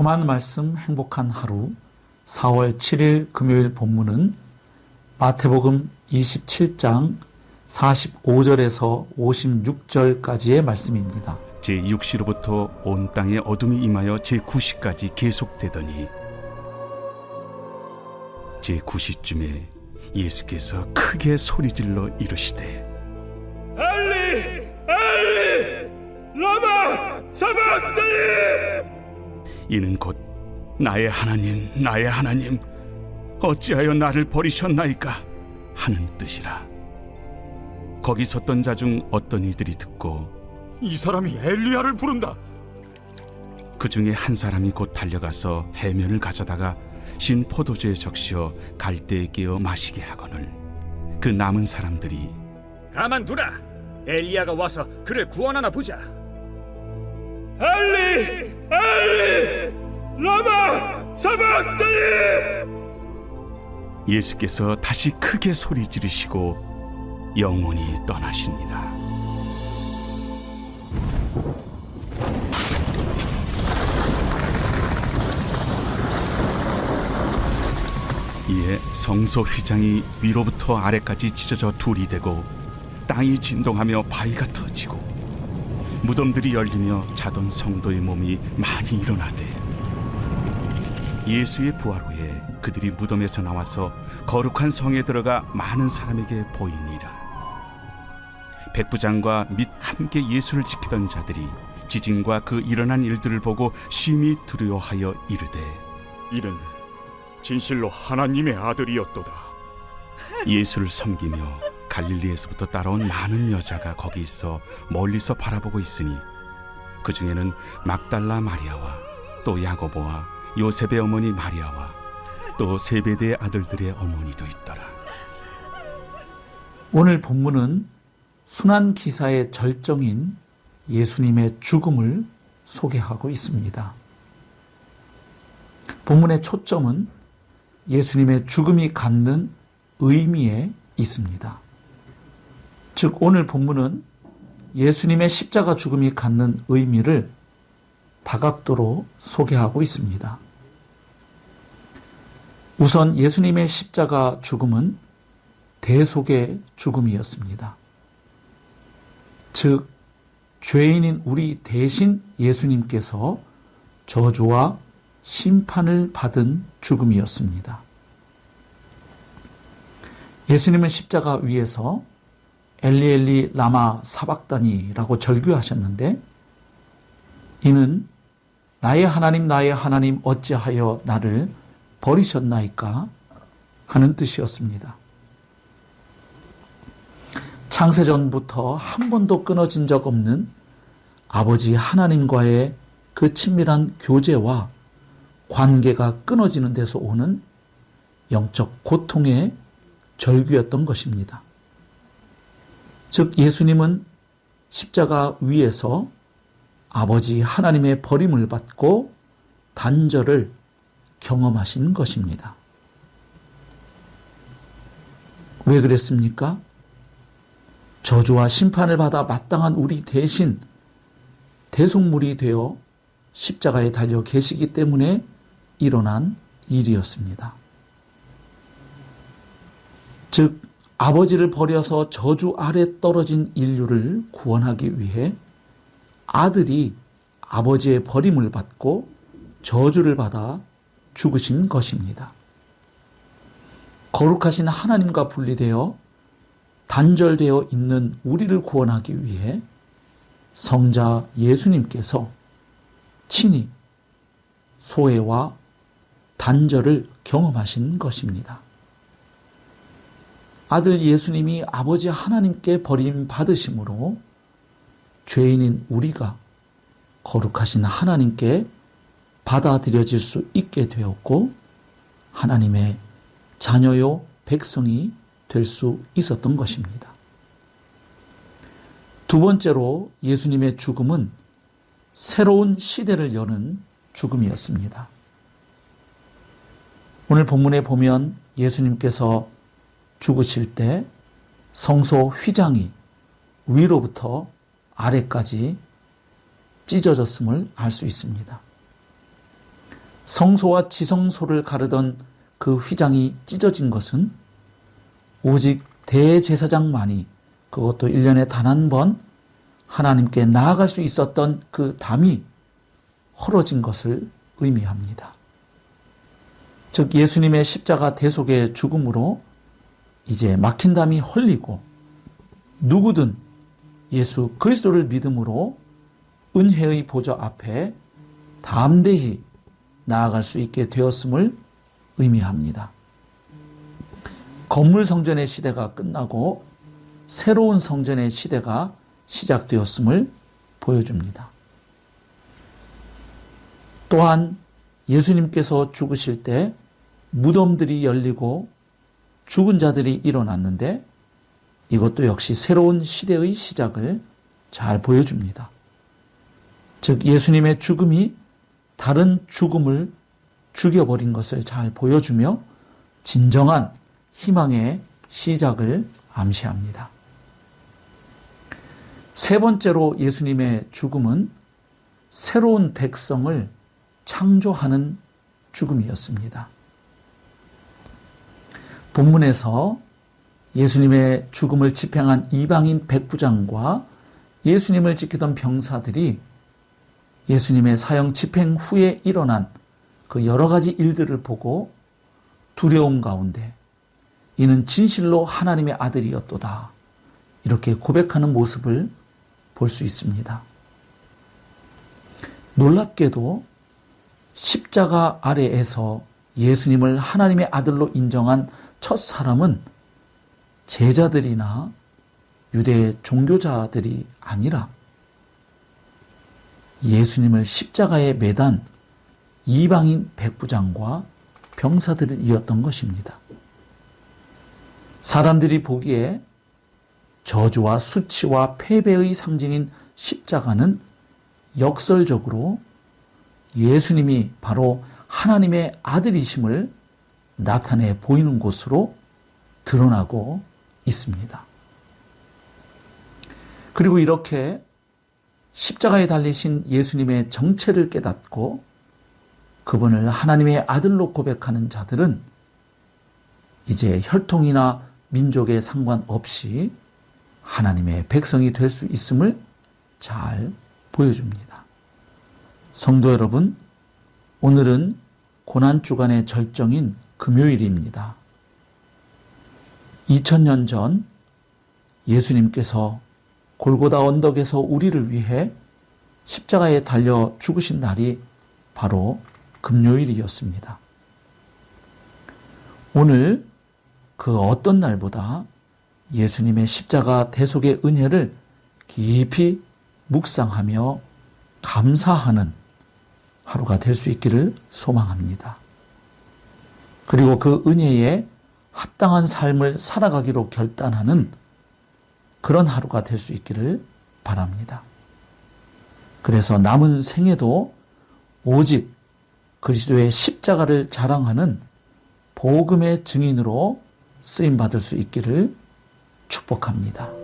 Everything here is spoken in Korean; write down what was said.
달콤한 말씀 행복한 하루 4월 7일 금요일 본문은 마태복음 27장 45절에서 56절까지의 말씀입니다. 제6시로부터 온 땅에 어둠이 임하여 제9시까지 계속되더니 제9시쯤에 예수께서 크게 소리질러 이르시되 엘리 엘리 라마 사박다니, 이는 곧 나의 하나님 나의 하나님 어찌하여 나를 버리셨나이까 하는 뜻이라. 거기 섰던 자 중 어떤 이들이 듣고 이 사람이 엘리야를 부른다. 그 중에 한 사람이 곧 달려가서 해면을 가져다가 신 포도주에 적시어 갈대에 깨어 마시게 하거늘 그 남은 사람들이 가만두라. 엘리야가 와서 그를 구원하나 보자. 엘리 엘리 라마 사박다니. 예수께서 다시 크게 소리 지르시고 영원히 떠나시니라. 이에 성소 휘장이 위로부터 아래까지 찢어져 둘이 되고 땅이 진동하며 바위가 터지고 무덤들이 열리며 자던 성도의 몸이 많이 일어나되 예수의 부활 후에 그들이 무덤에서 나와서 거룩한 성에 들어가 많은 사람에게 보이니라. 백부장과 및 함께 예수를 지키던 자들이 지진과 그 일어난 일들을 보고 심히 두려워하여 이르되 이는 진실로 하나님의 아들이었도다. 예수를 섬기며 갈릴리에서부터 따라온 많은 여자가 거기 있어 멀리서 바라보고 있으니 그 중에는 막달라 마리아와 또 야고보와 요셉의 어머니 마리아와 또 세베대의 아들들의 어머니도 있더라. 오늘 본문은 순환 기사의 절정인 예수님의 죽음을 소개하고 있습니다. 본문의 초점은 예수님의 죽음이 갖는 의미에 있습니다. 즉 오늘 본문은 예수님의 십자가 죽음이 갖는 의미를 다각도로 소개하고 있습니다. 우선 예수님의 십자가 죽음은 대속의 죽음이었습니다. 즉 죄인인 우리 대신 예수님께서 저주와 심판을 받은 죽음이었습니다. 예수님은 십자가 위에서 엘리 엘리 라마 사박다니라고 절규하셨는데 이는 나의 하나님 어찌하여 나를 버리셨나이까 하는 뜻이었습니다. 창세전부터 한 번도 끊어진 적 없는 아버지 하나님과의 그 친밀한 교제와 관계가 끊어지는 데서 오는 영적 고통의 절규였던 것입니다. 즉 예수님은 십자가 위에서 아버지 하나님의 버림을 받고 단절을 경험하신 것입니다. 왜 그랬습니까? 저주와 심판을 받아 마땅한 우리 대신 대속물이 되어 십자가에 달려 계시기 때문에 일어난 일이었습니다. 즉 아버지를 버려서 저주 아래 떨어진 인류를 구원하기 위해 아들이 아버지의 버림을 받고 저주를 받아 죽으신 것입니다. 거룩하신 하나님과 분리되어 단절되어 있는 우리를 구원하기 위해 성자 예수님께서 친히 소외와 단절을 경험하신 것입니다. 아들 예수님이 아버지 하나님께 버림받으심으로 죄인인 우리가 거룩하신 하나님께 받아들여질 수 있게 되었고 하나님의 자녀요 백성이 될 수 있었던 것입니다. 두 번째로 예수님의 죽음은 새로운 시대를 여는 죽음이었습니다. 오늘 본문에 보면 예수님께서 죽으실 때 성소 휘장이 위로부터 아래까지 찢어졌음을 알 수 있습니다. 성소와 지성소를 가르던 그 휘장이 찢어진 것은 오직 대제사장만이, 그것도 1년에 단 한 번 하나님께 나아갈 수 있었던 그 담이 헐어진 것을 의미합니다. 즉 예수님의 십자가 대속의 죽음으로 이제 막힌 담이 헐리고 누구든 예수 그리스도를 믿음으로 은혜의 보좌 앞에 담대히 나아갈 수 있게 되었음을 의미합니다. 건물 성전의 시대가 끝나고 새로운 성전의 시대가 시작되었음을 보여줍니다. 또한 예수님께서 죽으실 때 무덤들이 열리고 죽은 자들이 일어났는데 이것도 역시 새로운 시대의 시작을 잘 보여줍니다. 즉 예수님의 죽음이 다른 죽음을 죽여버린 것을 잘 보여주며 진정한 희망의 시작을 암시합니다. 세 번째로 예수님의 죽음은 새로운 백성을 창조하는 죽음이었습니다. 본문에서 예수님의 죽음을 집행한 이방인 백부장과 예수님을 지키던 병사들이 예수님의 사형 집행 후에 일어난 그 여러 가지 일들을 보고 두려움 가운데 이는 진실로 하나님의 아들이었도다, 이렇게 고백하는 모습을 볼 수 있습니다. 놀랍게도 십자가 아래에서 예수님을 하나님의 아들로 인정한 첫 사람은 제자들이나 유대 종교자들이 아니라 예수님을 십자가에 매단 이방인 백부장과 병사들이었던 것입니다. 사람들이 보기에 저주와 수치와 패배의 상징인 십자가는 역설적으로 예수님이 바로 하나님의 아들이심을 나타내 보이는 곳으로 드러나고 있습니다. 그리고 이렇게 십자가에 달리신 예수님의 정체를 깨닫고 그분을 하나님의 아들로 고백하는 자들은 이제 혈통이나 민족에 상관없이 하나님의 백성이 될 수 있음을 잘 보여줍니다. 성도 여러분, 오늘은 고난주간의 절정인 금요일입니다. 2000년 전 예수님께서 골고다 언덕에서 우리를 위해 십자가에 달려 죽으신 날이 바로 금요일이었습니다. 오늘 그 어떤 날보다 예수님의 십자가 대속의 은혜를 깊이 묵상하며 감사하는 하루가 될 수 있기를 소망합니다. 그리고 그 은혜에 합당한 삶을 살아가기로 결단하는 그런 하루가 될 수 있기를 바랍니다. 그래서 남은 생에도 오직 그리스도의 십자가를 자랑하는 복음의 증인으로 쓰임받을 수 있기를 축복합니다.